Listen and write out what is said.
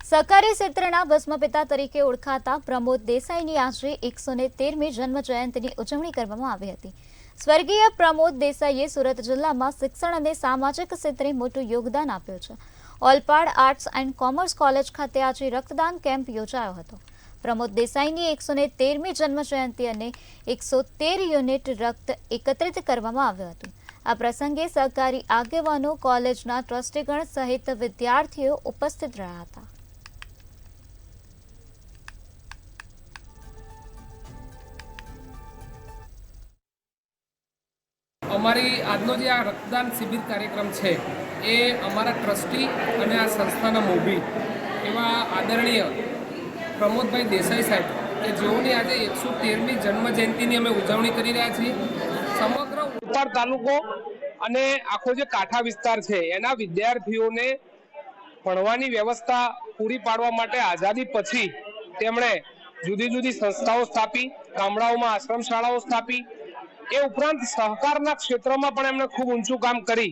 સહકારી ક્ષેત્રના ભસ્મપિતા તરીકે ઓળખાતા પ્રમોદ દેસાઈની આજે 113મી જન્મ જયંતિની ઉજવણી કરવામાં આવી હતી। સ્વર્ગીય પ્રમોદ દેસાઈએ સુરત જિલ્લામાં શિક્ષણ અને સામાજિક ક્ષેત્રે મોટું યોગદાન આપ્યું છે। Olpad arts and commerce college ખાતે આજે રક્તદાન કેમ્પ યોજાયો હતો। પ્રમોદ દેસાઈની 113મી જન્મ જયંતિ અને 113 યુનિટ રક્ત એકત્રિત કરવામાં આવ્યું હતું। આ પ્રસંગે સહકારી આગેવાનો, કોલેજના ટ્રસ્ટીગણ સહિત વિદ્યાર્થીઓ ઉપસ્થિત રહ્યા હતા। અમારી આજનો જે આ રક્તદાન શિબિર કાર્યક્રમ છે એ અમારા ટ્રસ્ટી અને આ સંસ્થાના મોભી એવા આદરણીય પ્રમોદભાઈ દેસાઈ સાહેબ કે જેઓની આજે 113મી જન્મજયંતિની અમે ઉજવણી કરી રહ્યા છીએ। સમગ્ર ઓલપાડ તાલુકો અને આખો જે કાંઠા વિસ્તાર છે એના વિદ્યાર્થીઓને ભણવાની વ્યવસ્થા પૂરી પાડવા માટે આઝાદી પછી તેમણે જુદી જુદી સંસ્થાઓ સ્થાપી, ગામડાઓમાં આશ્રમ શાળાઓ સ્થાપી। એ ઉપરાંત સહકારના ક્ષેત્રમાં પણ એમણે ખૂબ ઊંચું કામ કરી